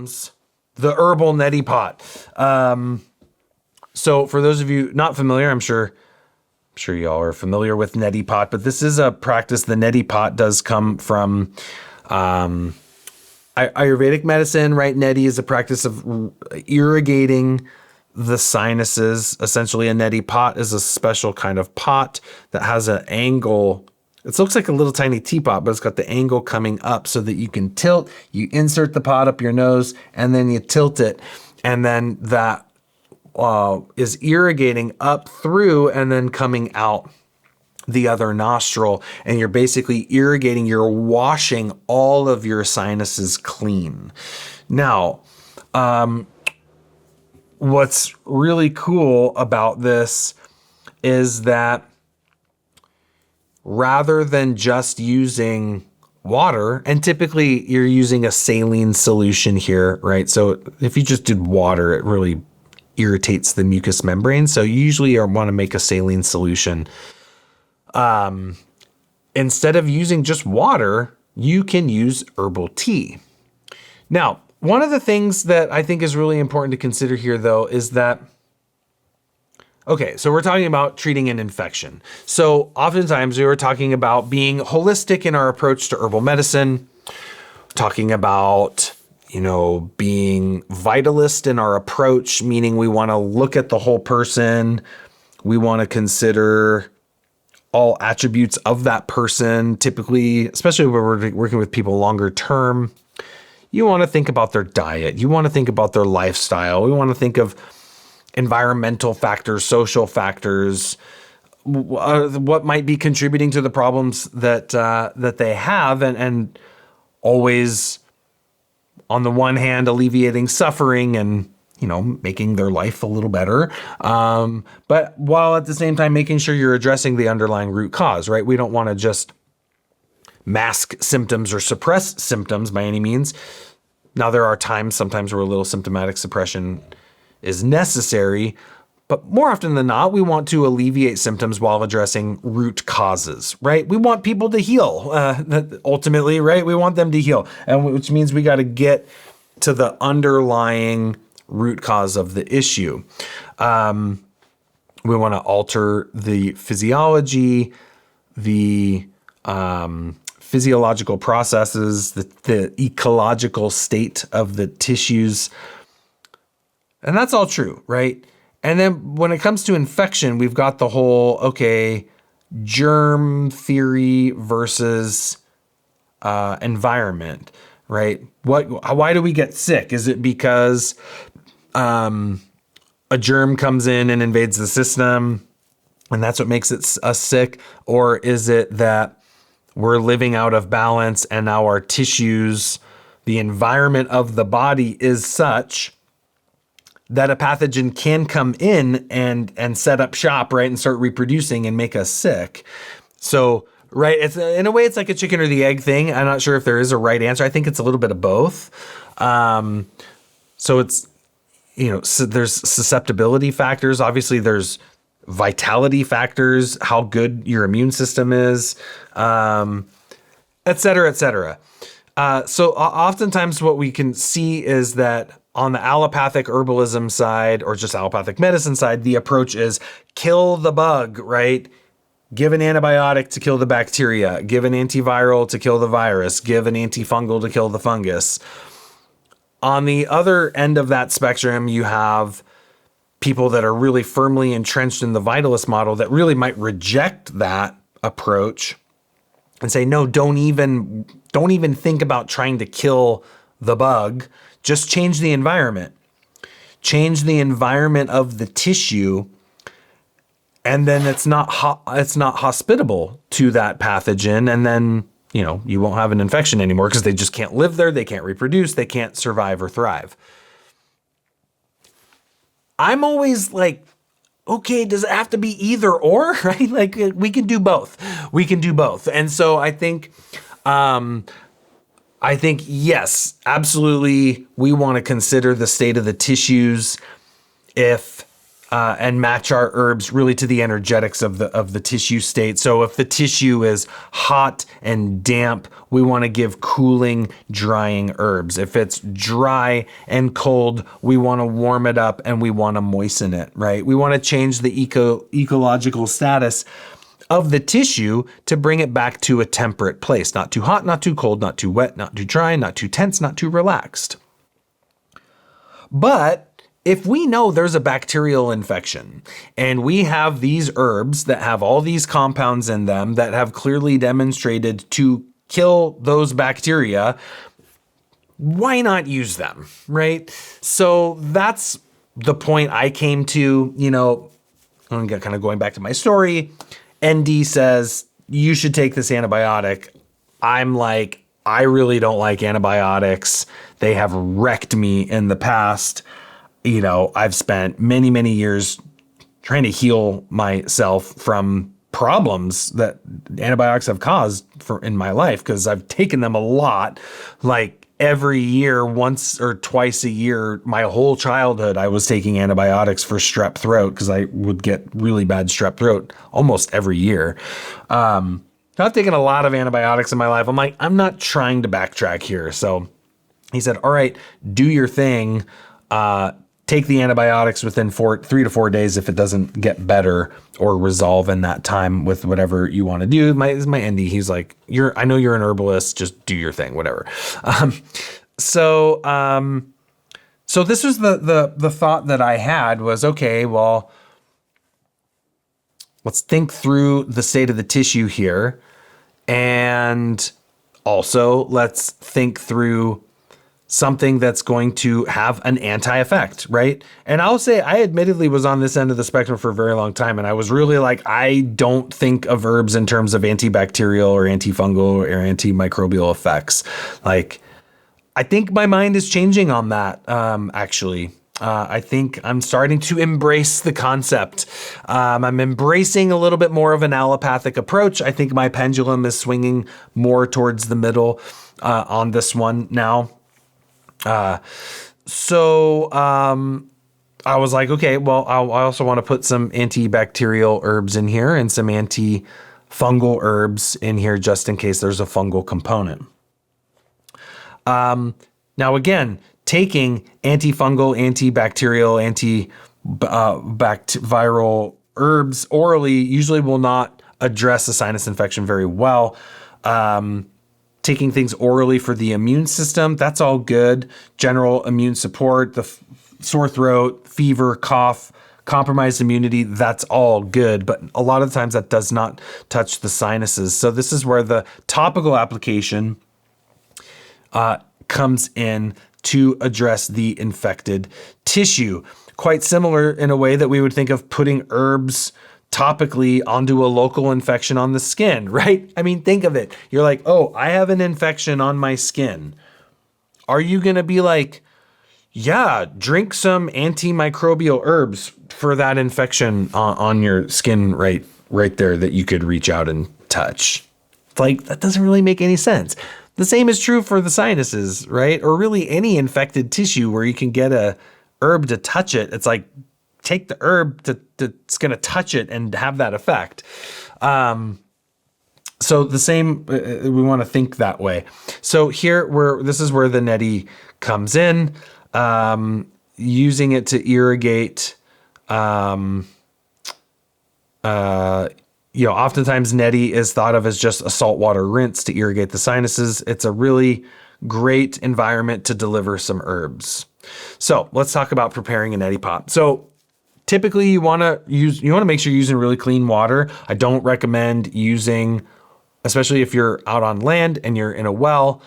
comes the Herbal Neti Pot. So for those of you not familiar, I'm sure y'all are familiar with Neti Pot, but this is a practice. The Neti Pot does come from Ayurvedic medicine, right? Neti is a practice of irrigating the sinuses. Essentially, a neti pot is a special kind of pot that has an angle. It looks like a little tiny teapot, but it's got the angle coming up so that you can tilt. You insert the pot up your nose and then you tilt it. And then that is irrigating up through and then coming out the other nostril. And you're basically irrigating, you're washing all of your sinuses clean. Now, what's really cool about this is that rather than just using water, and typically you're using a saline solution here, right? So if you just did water, it really irritates the mucous membrane. So you usually want to make a saline solution. Instead of using just water, you can use herbal tea. Now, one of the things that I think is really important to consider here, though, is that, okay, so we're talking about treating an infection. So oftentimes we were talking about being holistic in our approach to herbal medicine, talking about, being vitalist in our approach, meaning we want to look at the whole person. We want to consider all attributes of that person, typically, especially when we're working with people longer term. You want to think about their diet. You want to think about their lifestyle. We want to think of environmental factors, social factors, what might be contributing to the problems that they have, and always, on the one hand, alleviating suffering and making their life a little better. But while at the same time making sure you're addressing the underlying root cause, right? We don't want to just mask symptoms or suppress symptoms by any means. Now, there are sometimes where a little symptomatic suppression is necessary, but more often than not, we want to alleviate symptoms while addressing root causes, right? We want people to heal, ultimately, right? We want them to heal, and which means we got to get to the underlying root cause of the issue. We want to alter the physiology, the physiological processes, the ecological state of the tissues. And that's all true, right? And then when it comes to infection, we've got the whole, germ theory versus environment, right? Why do we get sick? Is it because a germ comes in and invades the system and that's what makes us sick? Or is it that we're living out of balance and now our tissues, the environment of the body is such that a pathogen can come in and set up shop, right, and start reproducing and make us sick? So, right, it's in a way it's like a chicken or the egg thing. I'm not sure if there is a right answer. I think it's a little bit of both. So it's, so there's susceptibility factors. Obviously, there's vitality factors, how good your immune system is, et cetera, et cetera. So oftentimes what we can see is that on the allopathic herbalism side, or just allopathic medicine side, the approach is kill the bug, right? Give an antibiotic to kill the bacteria, give an antiviral to kill the virus, give an antifungal to kill the fungus. On the other end of that spectrum, you have people that are really firmly entrenched in the Vitalist model that really might reject that approach and say, no, don't even think about trying to kill the bug. Just change the environment. Change the environment of the tissue, and then it's not hospitable to that pathogen, and then you won't have an infection anymore because they just can't live there, they can't reproduce, they can't survive or thrive. I'm always like, okay, does it have to be either or, right? Like we can do both. And so I think yes, absolutely, we want to consider the state of the tissues. If and match our herbs really to the energetics of the tissue state. So if the tissue is hot and damp, we want to give cooling, drying herbs. If it's dry and cold, we want to warm it up and we want to moisten it, right? We want to change the ecological status of the tissue to bring it back to a temperate place. Not too hot, not too cold, not too wet, not too dry, not too tense, not too relaxed. But if we know there's a bacterial infection and we have these herbs that have all these compounds in them that have clearly demonstrated to kill those bacteria, why not use them, right? So that's the point I came to. I'm kind of going back to my story. ND says, you should take this antibiotic. I'm like, I really don't like antibiotics. They have wrecked me in the past. I've spent many, many years trying to heal myself from problems that antibiotics have caused in my life, because I've taken them a lot, like every year, once or twice a year. My whole childhood, I was taking antibiotics for strep throat because I would get really bad strep throat almost every year. I've taken a lot of antibiotics in my life. I'm like, I'm not trying to backtrack here. So he said, all right, do your thing. Take the antibiotics within 3 to 4 days if it doesn't get better or resolve in that time with whatever you want to do. My ND, he's like, I know you're an herbalist, just do your thing, whatever. So this was the thought that I had was, okay, well, let's think through the state of the tissue here. And also let's think through something that's going to have an anti-effect, right? And I'll say I admittedly was on this end of the spectrum for a very long time. And I was really like, I don't think of herbs in terms of antibacterial or antifungal or antimicrobial effects. Like, I think my mind is changing on that, actually. I think I'm starting to embrace the concept. I'm embracing a little bit more of an allopathic approach. I think my pendulum is swinging more towards the middle on this one now. So I was like, okay, well, I also want to put some antibacterial herbs in here and some antifungal herbs in here just in case there's a fungal component. Now, again, taking antifungal, antibacterial, viral herbs orally usually will not address a sinus infection very well. Taking things orally for the immune system, that's all good. General immune support, the sore throat, fever, cough, compromised immunity, that's all good. But a lot of the times that does not touch the sinuses. So this is where the topical application comes in to address the infected tissue. Quite similar in a way that we would think of putting herbs topically onto a local infection on the skin, right? I mean, think of it. You're like, oh, I have an infection on my skin. Are you going to be like, yeah, drink some antimicrobial herbs for that infection on your skin right there that you could reach out and touch? It's like, that doesn't really make any sense. The same is true for the sinuses, right? Or really any infected tissue where you can get a herb to touch it. It's like, take the herb that's going to touch it and have that effect. So the same, we want to think that way. So here, this is where the neti comes in, using it to irrigate. Oftentimes neti is thought of as just a saltwater rinse to irrigate the sinuses. It's a really great environment to deliver some herbs. So let's talk about preparing a neti pot. So typically you want to make sure you're using really clean water. I don't recommend using, especially if you're out on land and you're in a well,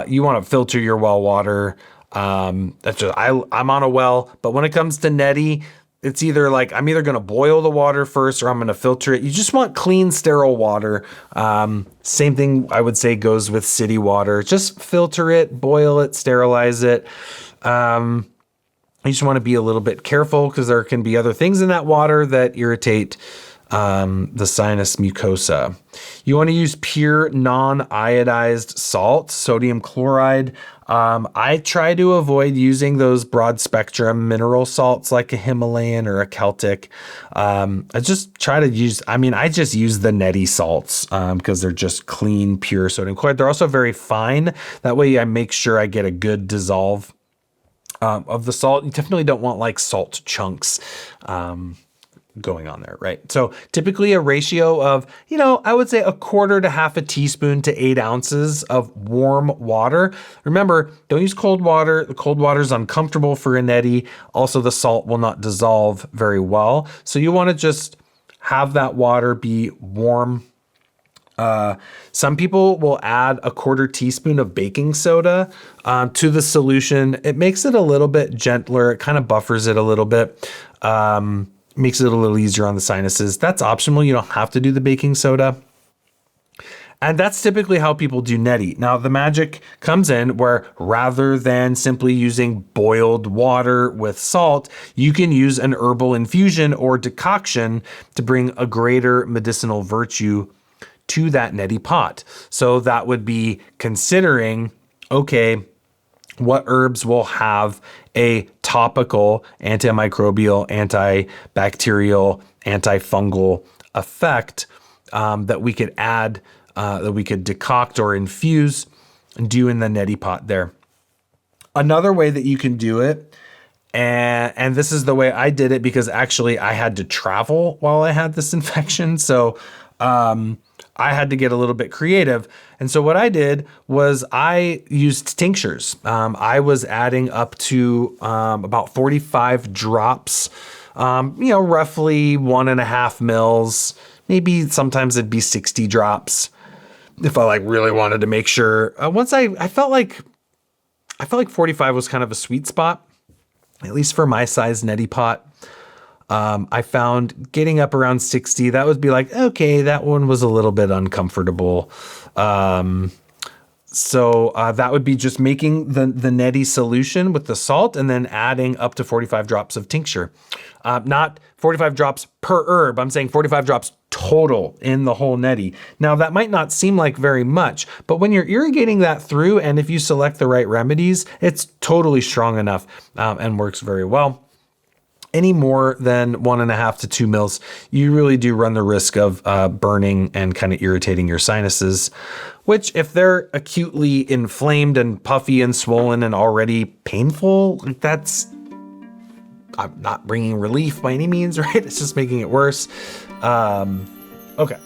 you want to filter your well water. I'm on a well, but when it comes to neti, it's either like, I'm either going to boil the water first or I'm going to filter it. You just want clean, sterile water. Same thing I would say goes with city water. Just filter it, boil it, sterilize it. You just want to be a little bit careful because there can be other things in that water that irritate the sinus mucosa. You want to use pure non-iodized salt, sodium chloride. I try to avoid using those broad spectrum mineral salts like a Himalayan or a Celtic. I just try to use, I just use the neti salts because they're just clean, pure sodium chloride. They're also very fine. That way I make sure I get a good dissolve of the salt. You definitely don't want like salt chunks going on there, right? So typically a ratio of, I would say 1/4 to 1/2 teaspoon to 8 ounces of warm water. Remember, don't use cold water. The cold water is uncomfortable for a neti. Also, the salt will not dissolve very well. So you want to just have that water be warm. Some people will add 1/4 teaspoon of baking soda to the solution. It makes it a little bit gentler. It kind of buffers it a little bit. Makes it a little easier on the sinuses. That's optional. You don't have to do the baking soda. And that's typically how people do neti. Now, the magic comes in where rather than simply using boiled water with salt, you can use an herbal infusion or decoction to bring a greater medicinal virtue to that neti pot. So that would be considering, okay, what herbs will have a topical antimicrobial, antibacterial, antifungal effect that we could add, that we could decoct or infuse and do in the neti pot there. Another way that you can do it, and this is the way I did it because actually I had to travel while I had this infection. So I had to get a little bit creative. And so what I did was I used tinctures. I was adding up to about 45 drops, roughly 1.5 mils, maybe sometimes it'd be 60 drops if I like really wanted to make sure. Once I felt like 45 was kind of a sweet spot, at least for my size neti pot. I found getting up around 60, that would be like, okay, that one was a little bit uncomfortable. So that would be just making the neti solution with the salt and then adding up to 45 drops of tincture. Not 45 drops per herb. I'm saying 45 drops total in the whole neti. Now that might not seem like very much, but when you're irrigating that through, and if you select the right remedies, it's totally strong enough and works very well. Any more than 1.5 to 2 mils, you really do run the risk of burning and kind of irritating your sinuses, which if they're acutely inflamed and puffy and swollen and already painful, that's not bringing relief by any means, right? It's just making it worse. Okay.